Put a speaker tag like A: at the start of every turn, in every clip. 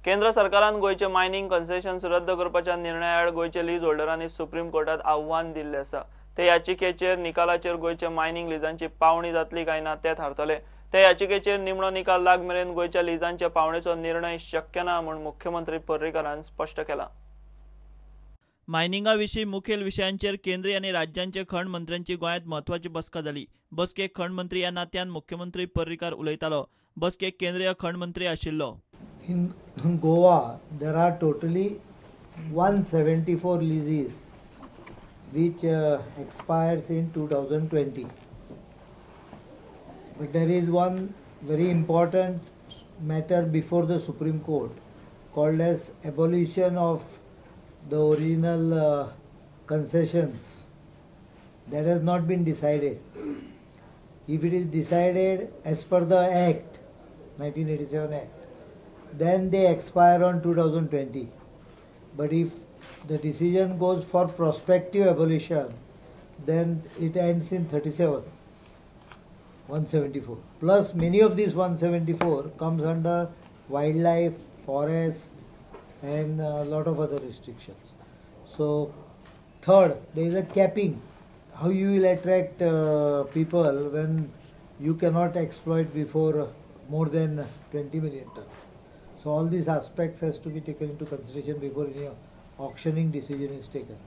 A: केंद्र सरकारान गोयचे mining concessions रद्द करपाच्या निर्णया आड गोयचे लीज होल्डरांनी सुप्रीम कोर्टात आव्हान दिल्ले आसा। ते याचिकेचेर निकालाचेर गोयचे मायनिंग लिजांची पावणी जातली काय ना ते थारतले। ते याचिकेचेर निमणो निकाल लाग मेरेन गोयच्या लिजांच्या पावणेचो निर्णय शक्य ना म्हूण मुख्यमंत्री पर्रीकारान स्पष्ट केला। मायनिंगा विशीं मुखेल विशयांचेर केंद्रीय आनी राज्यांचे खण मंत्र्यांची गोंयांत म्हत्वाची बसका जाली। बसकेक खण मंत्री ह्या नात्यान मुख्यमंत्री पर्रीकार उलयतालो। बसकेक केंद्रीय खण मंत्री आशिल्लो।
B: In Goa, there are totally 174 leases which expires in 2020. But there is one very important matter before the Supreme Court called as abolition of the original concessions. That has not been decided. If it is decided as per the Act, 1987 Act, then they expire on 2020. But if the decision goes for prospective abolition, then it ends in 37, 174. Plus many of these 174 comes under wildlife, forest and a lot of other restrictions. So third, there is a capping. How you will attract people when you cannot exploit before more than 20 million tons. So all these aspects has to be taken into consideration before any auctioning decision is taken.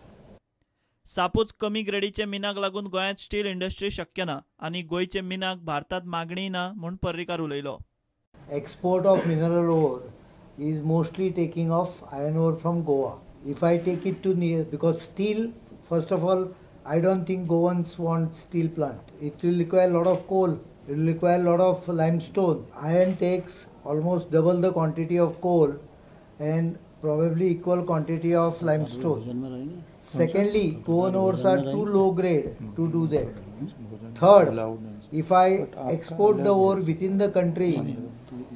A: सापूच कमी ग्रेडीचे मिनाक लागून गोंयांत steel industry शक्य ना आनी गोयचे मिनाक भारतात मागणी ना म्हूण पर्रीकार उलयलो।
B: Export of mineral ore is mostly taking of iron ore from Goa. If I take it to near, because steel, first of all, I don't think Goans want steel plant. It will require a lot of coal. It will require a lot of limestone. Iron takes almost double the quantity of coal and probably equal quantity of limestone. Secondly, Goan ores are too low grade to do that. Third, if I export the ore within the country,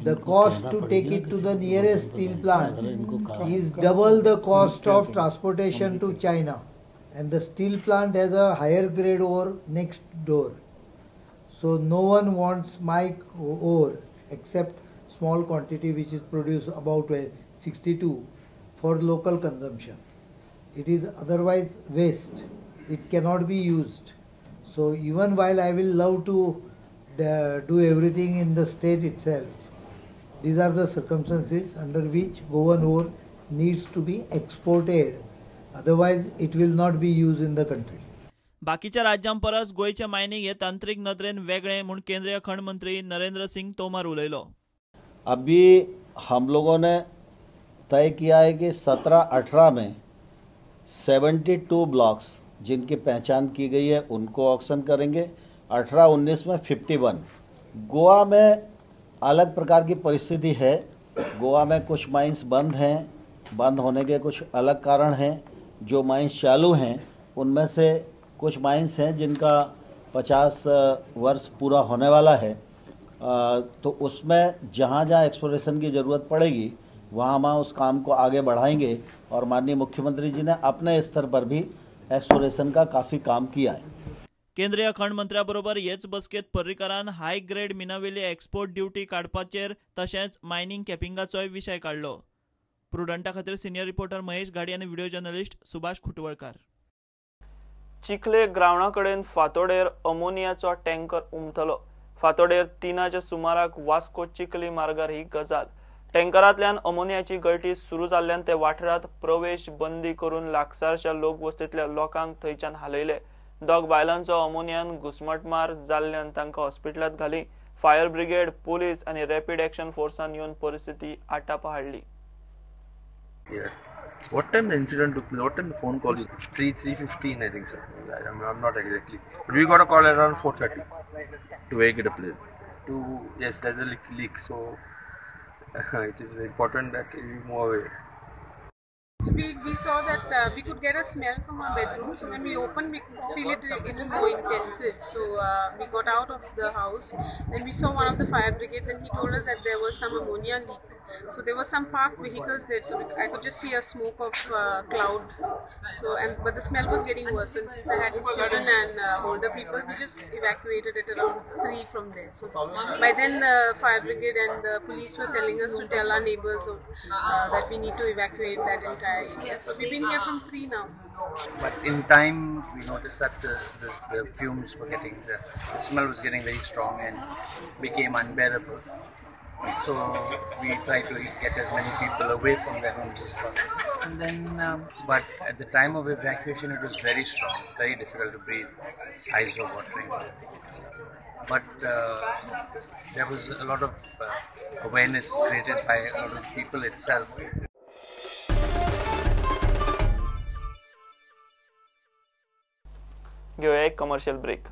B: the cost to take it to the nearest steel plant is double the cost of transportation to China. And the steel plant has a higher grade ore next door. So no one wants my ore except small quantity which is produced about 62 for local consumption. It is otherwise waste. It cannot be used. So even while I will love to do everything in the state itself, these are the circumstances under which Goan ore needs to be exported. Otherwise it will not be used in the country.
A: बाकीच्या राज्यां परस गोयचे mining हे तांत्रिक नदरेन वेगळे म्हूण केंद्रीय खण मंत्री नरेंद्र सिंह तोमर उलयलो।
C: अभी हम लोगों ने तय किया है कि 17-18 में 72 ब्लॉक्स जिनकी पहचान की गई है उनको ऑक्शन करेंगे। 18-19 में 51। गोवा में अलग प्रकार की परिस्थिति है। गोवा में कुछ माइंस बंद हैं, बंद होने के कुछ अलग कारण हैं। जो माइंस चालू हैं उनमें से कुछ माइंस हैं जिनका 50 वर्ष पूरा होने वाला है। तो उसमें जहाँ जहाँ एक्सप्लोरेशन की ज़रूरत पड़ेगी वहाँ उस काम को आगे बढ़ाएंगे और माननीय मुख्यमंत्री जी ने अपने स्तर पर भी एक्सप्लोरेशन का काफ़ी काम किया है।
A: केंद्रीय खण मंत्र्याबरोबर हेच बसकेत पर्रीकारान हाय ग्रेड मिनावेली एक्सपोर्ट ड्युटी काडपाचेर तशेंच मायनिंग कॅपिंगाचोय विशय काडलो। प्रुडंटा खातीर सिनियर रिपोर्टर महेश घाडी आनी व्हिडिओ जर्नलिस्ट सुभाष खुटवळकार। चिखले ग्रावणा कडेन फातोडेर अमोनियाचो टँकर उमथलो। फातोडेर 3च्या सुमाराक वास्को चिखली मार्गार ही गजाल। टँकरांतल्यान अमोनियाची गळती सुरू जाल्ल्यान ते वाठारांत प्रवेश बंदी करून लागसारच्या लोकवस्तींतल्या लोकांक थंयच्यान हालयले। दोग बायलांचो अमोनियान घुसमटमार जाल्ल्यान तांकां हॉस्पिटलांत घाली। फायर ब्रिगेड, पोलीस आनी रॅपीड एक्शन फोर्सान येवन परिस्थिती आटापा हाडली।
D: What time the incident took place? What time the phone call? 3:15, I think so. I'm not exactly. But we got a call around 4:30 to vacate a place. Yes, there's a leak. So it is very important that we move away.
E: So we saw that we could get a smell from our bedroom. So when we opened, we could feel it a little more intensive. So we got out of the house. Then we saw one of the fire brigade. Then he told us that there was some ammonia leak. So there were some parked vehicles there. So I could just see a smoke of cloud. So but the smell was getting worse. And since I had children and older people, we just evacuated it around 3 from there. So by then the fire brigade and the police were telling us to tell our neighbors that we need to evacuate that entire area. So we've been here from 3 now.
F: But in time, we noticed that the fumes were the smell was getting very strong and became unbearable. So we tried to get as many people away from their homes as possible. And then, but at the time of evacuation, it was very strong, very difficult to breathe. Eyes were watering. But there was a lot of awareness created by a lot of people itself.
A: घेऊया एक commercial break.